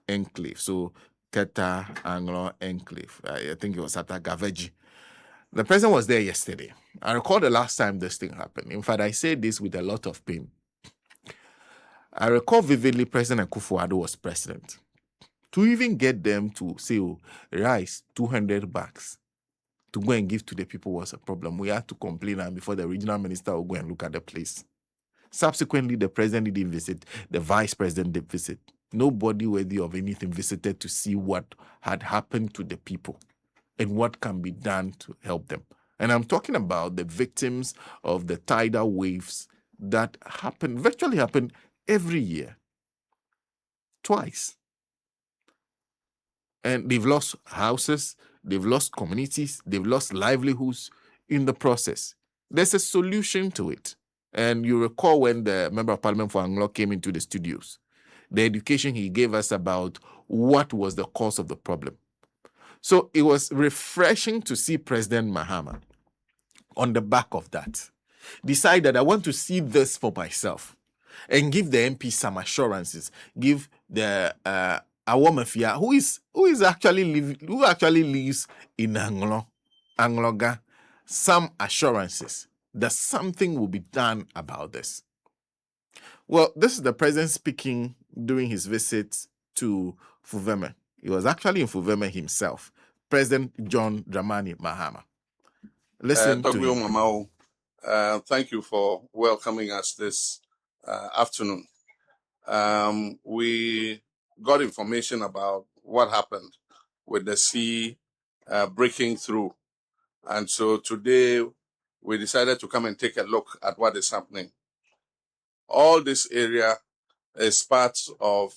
enclave. So Teta Anglo enclave. I think it was at Gaveji. The president was there yesterday. I recall the last time this thing happened. In fact, I say this with a lot of pain. I recall vividly President Akufo-Addo was president. To even get them to say, oh, rice, 200 bags, to go and give to the people was a problem. We had to complain, and before the regional minister will go and look at the place. Subsequently, the president didn't visit. The vice president did visit. Nobody worthy of anything visited to see what had happened to the people and what can be done to help them. And I'm talking about the victims of the tidal waves that virtually happen every year, twice. And they've lost houses, they've lost communities, they've lost livelihoods in the process. There's a solution to it. And you recall when the Member of Parliament for Anglo came into the studios, the education he gave us about what was the cause of the problem. So it was refreshing to see President Mahama on the back of that decide that I want to see this for myself and give the MP some assurances, give the Awomafia, who actually lives in Angloga, some assurances that something will be done about this. Well, this is the president speaking during his visit to Fuveme. He was actually in Fuveme himself, President John Dramani Mahama. Listen to him. Mamao, thank you for welcoming us this afternoon. We got information about what happened with the sea breaking through. And so today we decided to come and take a look at what is happening. All this area is part of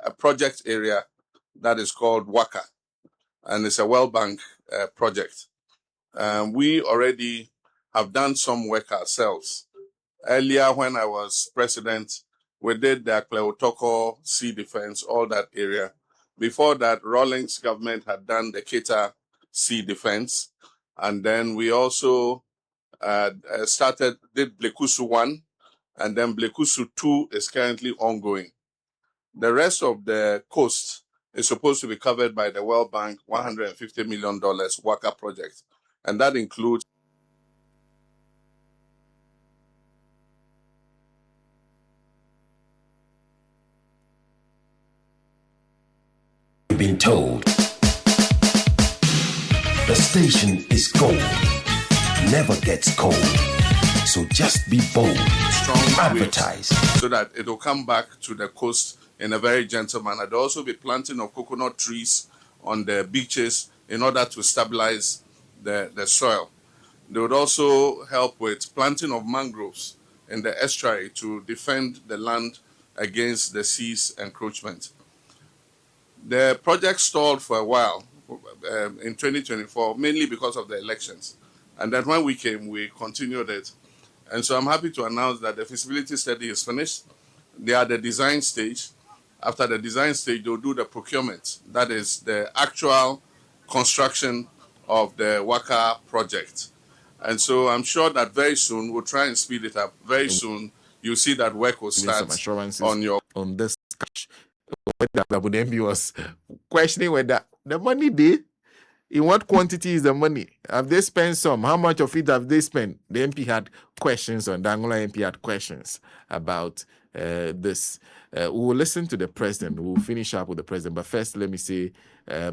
a project area that is called WACA, and it's a World Bank project. We already have done some work ourselves. Earlier, when I was president, we did the Akplorwutokor sea defense, all that area. Before that, Rawlings government had done the Keta sea defense. And then we also did Blekusu 1, and then Blekusu 2 is currently ongoing. The rest of the coast is supposed to be covered by the World Bank $150 million WACA project. And that includes been told the station is gold, never gets cold. So just be bold, advertise, so that it will come back to the coast in a very gentle manner. There will also be planting of coconut trees on the beaches in order to stabilize the soil. They would also help with planting of mangroves in the estuary to defend the land against the sea's encroachment. The project stalled for a while in 2024, mainly because of the elections. And then when we came, we continued it. And so I'm happy to announce that the feasibility study is finished. They are at the design stage. After the design stage, they'll do the procurement. That is the actual construction of the WACA project. And so I'm sure that very soon, we'll try and speed it up. Very soon, you'll see that work will start on this cash. The MP was questioning whether the money in what quantity is the money? Have they spent some? How much of it have they spent? The MP had questions on Dangola. MP had questions about this. We will listen to the president. We'll finish up with the president. But first, let me say a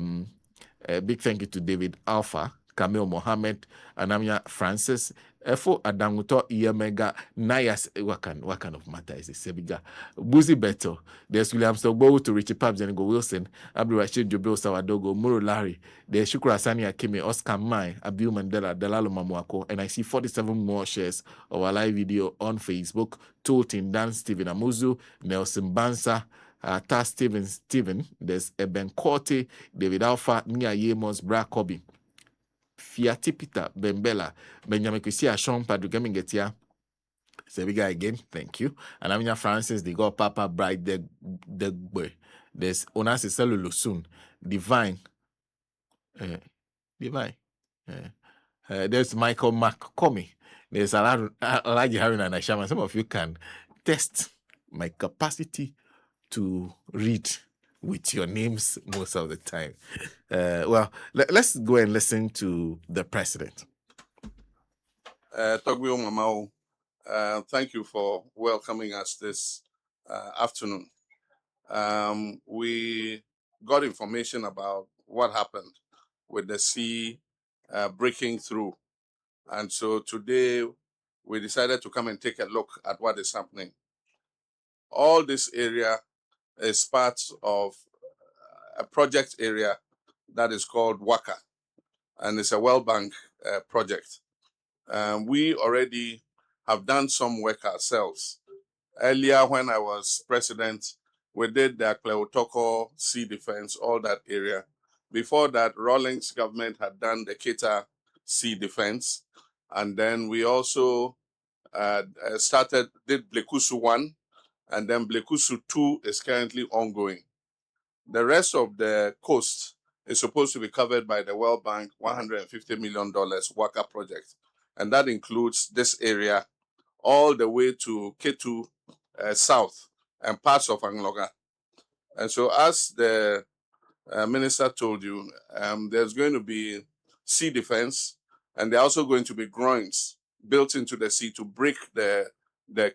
big thank you to David Alpha, Camille Mohammed, Anamia Francis, Efo Adanguto Iyemega Nayas. What kind of matter is this? Sebiga Buzi Beto. There's William Stogbo to Richie Pabs and Go Wilson, Abdul Rashid Jobil Sawadogo, Muro Larry, there's Shukra Sani Akimi, Oscar Mai, Abiu Mandela, Dalalo Mamuako, and I see 47 more shares of our live video on Facebook. Totin Dan Stephen Amuzu, Nelson Bansa, Ta Steven, there's Eben Korte, David Alpha, Nia Yemos, Bra Kobi. Fiati Peter Bembela Benjamin Kwesi Ashon Padugamigetia Sebiga again, thank you. And Amina Francis, the God Papa Bride the boy. There's Onas Cellulosun, Divine. There's Michael McComey. There's Alaji Harun and Ashama. Some of you can test my capacity to read with your names most of the time. Well, let's go and listen to the president. Togwio Mamao, thank you for welcoming us this afternoon. We got information about what happened with the sea breaking through. And so today we decided to come and take a look at what is happening. All this area is part of a project area that is called WACA, and it's a World Bank project. We already have done some work ourselves. Earlier, when I was president, we did the Akplorwutokor sea defense, all that area. Before that, Rawlings government had done the Kita sea defense. And then we also did Blekusu 1, and then Blekusu 2 is currently ongoing. The rest of the coast is supposed to be covered by the World Bank $150 million WACA project. And that includes this area all the way to Ketu South and parts of Angloga. And so as the minister told you, there's going to be sea defense, and there are also going to be groins built into the sea to break the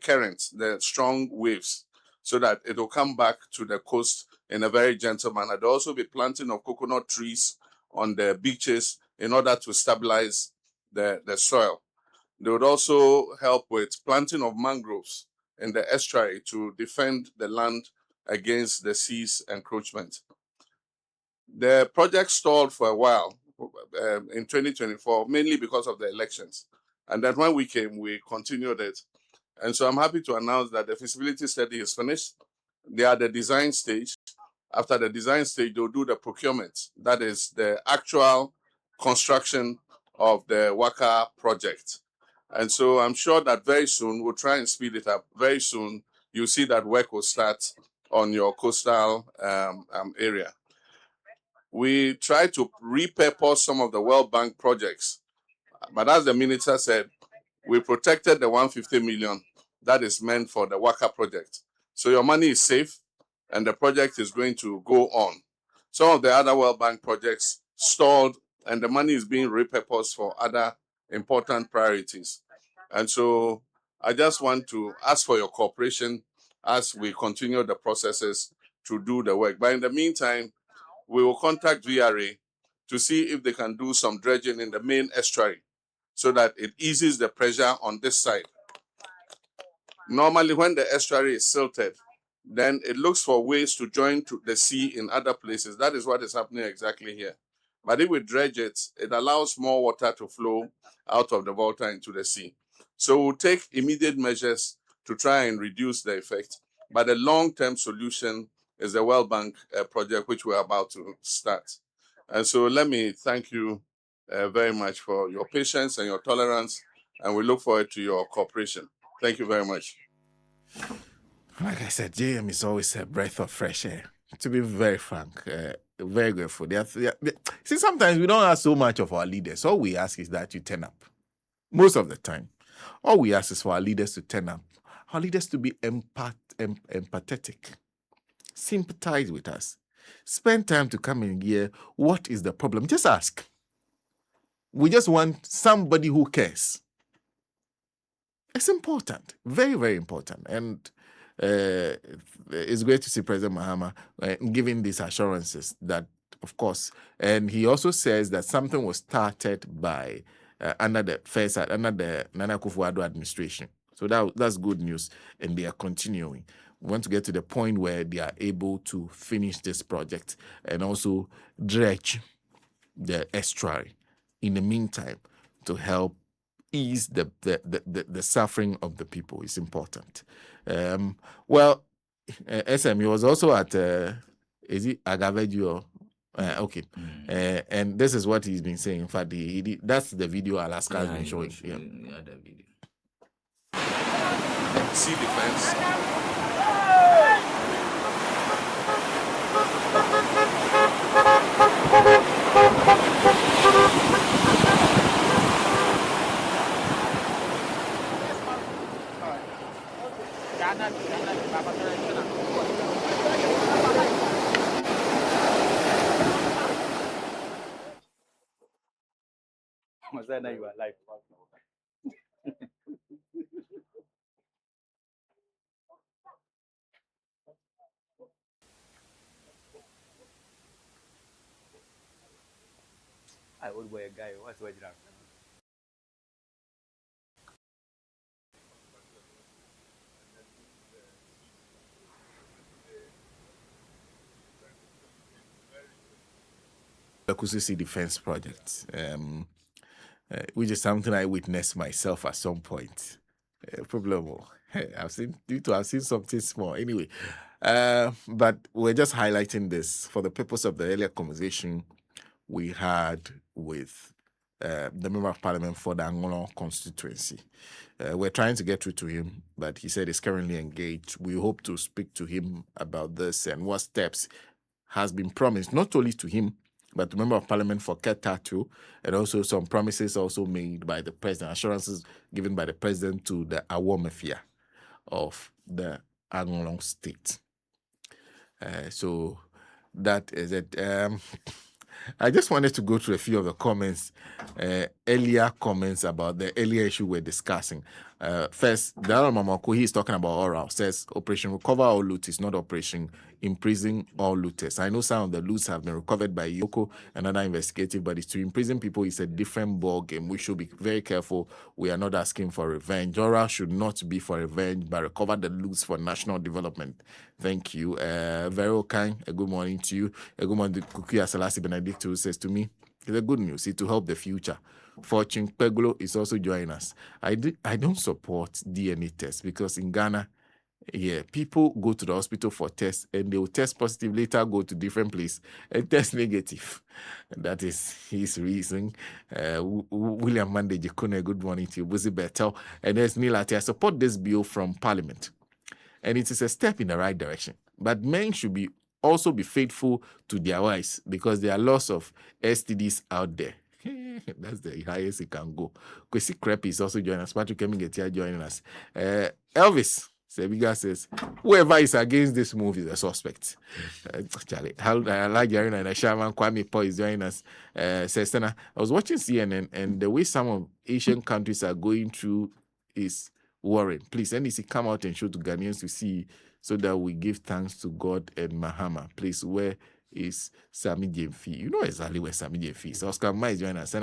currents, the strong waves, so that it will come back to the coast in a very gentle manner. There will also be planting of coconut trees on the beaches in order to stabilize the soil. They would also help with planting of mangroves in the estuary to defend the land against the sea's encroachment. The project stalled for a while in 2024, mainly because of the elections. And then when we came, we continued it. And so I'm happy to announce that the feasibility study is finished. They are at the design stage. After the design stage, they'll do the procurement. That is the actual construction of the WACA project. And so I'm sure that very soon, we'll try and speed it up. Very soon, you'll see that work will start on your coastal area. We try to repurpose some of the World Bank projects. But as the minister said, we protected the 150 million that is meant for the WACA project. So your money is safe and the project is going to go on. Some of the other World Bank projects stalled and the money is being repurposed for other important priorities. And so I just want to ask for your cooperation as we continue the processes to do the work. But in the meantime, we will contact VRA to see if they can do some dredging in the main estuary so that it eases the pressure on this side. Normally, when the estuary is silted, then it looks for ways to join to the sea in other places. That is what is happening exactly here. But if we dredge it, it allows more water to flow out of the Volta into the sea. So we'll take immediate measures to try and reduce the effect. But the long-term solution is the World Bank project, which we're about to start. And so let me thank you very much for your patience and your tolerance, and we look forward to your cooperation. Thank you very much. Like I said, JM is always a breath of fresh air. To be very frank, very grateful. See, sometimes we don't ask so much of our leaders. All we ask is that you turn up. Most of the time. All we ask is for our leaders to turn up. Our leaders to be empathetic. Sympathize with us. Spend time to come and hear what is the problem. Just ask. We just want somebody who cares. It's important. Very, very important. And it's great to see President Mahama giving these assurances that, of course, and he also says that something was started by under the Nana Akufo-Addo administration. So that's good news, and they are continuing. We want to get to the point where they are able to finish this project and also dredge the estuary in the meantime to help ease the suffering of the people. Is important. Well, SM, he was also at is it Agavedio? Okay, and this is what he's been saying. In fact, that's the video Alaska has been showing. Yeah, the video. Sea defense. concerned that you are alive. I would wear a guy. What's what you have? The Kusisi Defense Project, which is something I witnessed myself at some point. Problem. I've seen something small. Anyway, but we're just highlighting this for the purpose of the earlier conversation we had with the Member of Parliament for the Angola constituency. We're trying to get through to him, but he said he's currently engaged. We hope to speak to him about this and what steps has been promised, not only to him, but the Member of Parliament for Keta too, and also some promises also made by the President, assurances given by the President to the Awomefia of the Angola state. So that is it. I just wanted to go through a few of the comments, earlier comments about the earlier issue we're discussing. First, Dara Mamako, he's talking about oral, says Operation Recover All Loot is not Operation Imprison All Looters. I know some of the loots have been recovered by Yoko and other investigative bodies. To imprison people is a different ball game. We should be very careful. We are not asking for revenge. Oral should not be for revenge, but recover the loots for national development. Thank you. Very kind. A good morning to you. A good morning to Kukuya Salasi Benedict, who says to me, it's a good news. It's to help the future. Fortune Peglo is also joining us. I don't support DNA tests because in Ghana, people go to the hospital for tests and they will test positive, later go to different place and test negative. That is his reason. William Mande Jekone, good morning to you. Buzi Bertel. And there's Neil Ati. I support this bill from Parliament. And it is a step in the right direction. But men should also be faithful to their wives because there are lots of STDs out there. That's the highest it can go. Kwesi Crepe is also joining us. Patrick Kemingetia joining us. Elvis Sebiga says, whoever is against this move is a suspect. Charlie, I like Yarina and Shaman Kwame Paul is joining us. Says, I was watching CNN and the way some of Asian countries are going through is worrying. Please, NDC come out and show to Ghanaians to see so that we give thanks to God and Mahama. Please, where is Sami Jemfi? You know exactly where Sami Jemfi is. Oscar Ma is joining us.